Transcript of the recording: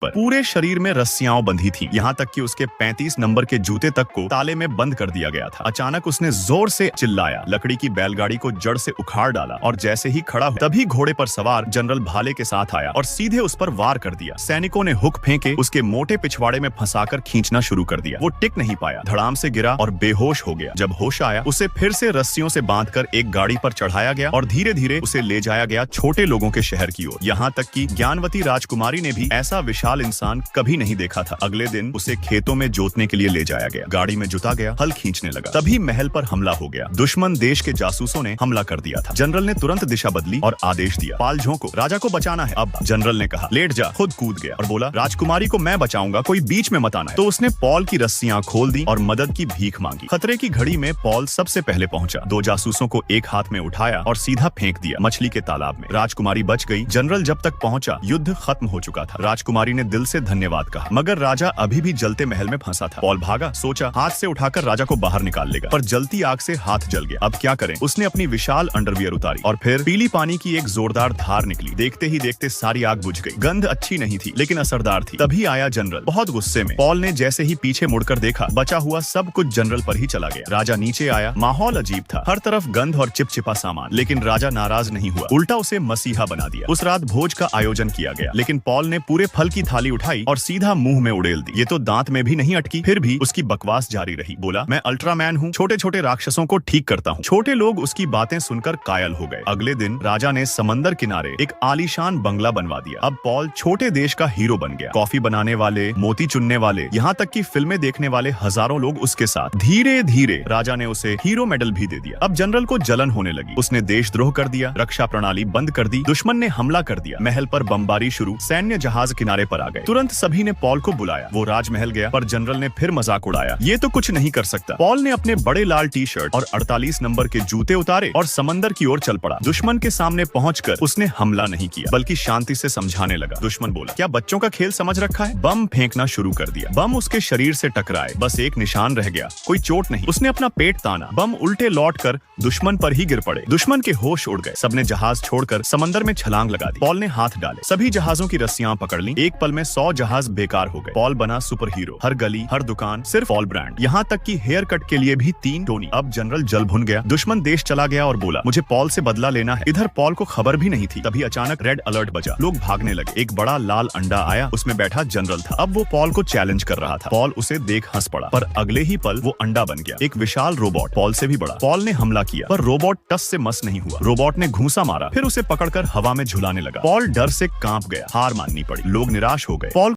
पर पूरे शरीर में रस्सियां बंधी थी, यहाँ तक कि उसके 35 नंबर के जूते तक को ताले में बंद कर दिया गया था। अचानक उसने जोर से चिल्लाया, लकड़ी की बैलगाड़ी को जड़ से उखाड़ डाला और जैसे ही खड़ा हुआ तभी घोड़े पर सवार जनरल भाले के साथ आया और सीधे उस पर वार कर दिया। सैनिकों ने हुक फेंके उसके मोटे पिछवाड़े में फंसाकर खींचना शुरू कर दिया। वो टिक नहीं पाया, धड़ाम से गिरा और बेहोश हो गया। जब होश आया उसे फिर से रस्सियों से बांधकर एक गाड़ी पर चढ़ाया गया और धीरे धीरे उसे ले जाया गया छोटे लोगों के शहर की ओर। यहाँ तक कि ज्ञानवती राजकुमारी ने भी ऐसा विशाल इंसान कभी नहीं देखा था। अगले दिन उसे खेतों में जोतने के लिए ले जाया गया। गाड़ी में जुता गया, हल खींचने लगा। तभी महल पर हमला हो गया। दुश्मन देश के जासूसों ने हमला कर दिया था। जनरल ने तुरंत दिशा बदली और आदेश दिया, पालझों को राजा को बचाना है। अब जनरल ने कहा, लेट जा। खुद कूद गया और बोला, राजकुमारी को मैं बचाऊंगा, कोई बीच में मत आना है। तो उसने पॉल की रस्सियां खोल दी और मदद की भीख मांगी। खतरे की घड़ी में पॉल सबसे पहले पहुंचा। 2 जासूसों को एक हाथ में उठाया और सीधा फेंक दिया मछली के तालाब में। राजकुमारी बच गई। जनरल जब तक पहुंचा युद्ध खत्म हो चुका था। राजकुमारी ने दिल से धन्यवाद कहा, मगर राजा अभी भी जलते महल में फंसा था। पॉल भागा, सोचा हाथ से उठाकर राजा को बाहर निकाल लेगा, पर जलती आग से हाथ जल गया। अब क्या करें? उसने अपनी विशाल अंडरवियर उतारी और फिर पीली पानी की एक जोरदार धार निकली। देखते ही देखते सारी आग बुझ गई। गंध अच्छी नहीं थी लेकिन असरदार थी। तभी आया जनरल, बहुत गुस्से में। पॉल ने जैसे ही पीछे मुड़कर देखा, बचा हुआ सब कुछ जनरल पर ही चला गया। राजा नीचे आया। माहौल अजीब था, हर तरफ गंध और चिपचिपा सामान, लेकिन राजा नाराज नहीं हुआ, उल्टा उसे मसीहा बना दिया। उस रात भोज का आयोजन किया गया, लेकिन पॉल ने पूरे फल की थाली उठाई और सीधा मुंह में उड़ेल दी। ये तो दांत में भी नहीं अटकी। फिर भी उसकी बकवास जारी रही। बोला, मैं अल्ट्रामैन हूँ, छोटे छोटे राक्षसों को ठीक करता हूँ। छोटे लोग उसकी बातें सुनकर कायल हो गए। अगले दिन राजा ने समंदर किनारे एक आलीशान बंगला बनवा दिया। अब पॉल छोटे देश का हीरो बन गया। कॉफी बनाने वाले, मोती चुनने वाले, यहाँ तक कि फिल्में देखने वाले हजारों लोग उसके साथ। धीरे धीरे राजा ने उसे हीरो मेडल भी दे दिया। अब जनरल को जलन होने लगी। उसने देशद्रोह कर दिया, रक्षा प्रणाली बंद कर दी, दुश्मन ने हमला कर दिया, महल पर बमबारी शुरू, सैन्य जहाज किनारे पर आ गए। तुरंत सभी ने पॉल को बुलाया। वो राजमहल गया, पर जनरल ने फिर मजाक उड़ाया, ये तो कुछ नहीं कर सकता। पॉल ने अपने बड़े लाल टी शर्ट और 48 नंबर के जूते उतारे और समंदर की ओर चल पड़ा। दुश्मन के सामने पहुंचकर उसने हमला नहीं किया, बल्कि शांति से समझाने लगा। दुश्मन बोला, क्या बच्चों का खेल समझ रखा है? बम फेंकना शुरू कर दिया। बम उसके शरीर से टकराए, बस एक निशान रह गया, कोई चोट नहीं। उसने अपना पेट ताना। बम उल्टे लौटकर दुश्मन पर ही गिर पड़े। दुश्मन के होश उड़ गए। सबने जहाज छोड़कर समंदर में छलांग लगा दी। पॉल ने हाथ डाले, सभी जहाजों की रस्सियां पकड़ ली। एक पल में 100 जहाज बेकार हो गए। पॉल बना सुपर हीरो। हर गली, हर दुकान सिर्फ पॉल ब्रांड, यहाँ तक कि हेयर कट के लिए भी 3 टोनी। अब जनरल जल भुन गया। दुश्मन देश चला गया और बोला, मुझे पॉल से बदला लेना है। इधर पॉल को खबर भी नहीं थी। तभी अचानक रेड अलर्ट बजा। लोग भागने लगे। एक बड़ा लाल अंडा आया, उसमें बैठा जनरल था। अब वो पॉल को चैलेंज कर रहा था। पॉल उसे देख हंस पड़ा, पर अगले ही पल वो अंडा बन गया, एक विशाल रोबोट, पॉल से भी बड़ा। पॉल ने हमला किया, पर रोबोट टस से मस नहीं हुआ। रोबोट ने घूंसा मारा, फिर उसे पकड़कर हवा में झुलाने लगा। पॉल डर से कांप गया। हार माननी पड़ी। लोग निराश हो गए। पॉल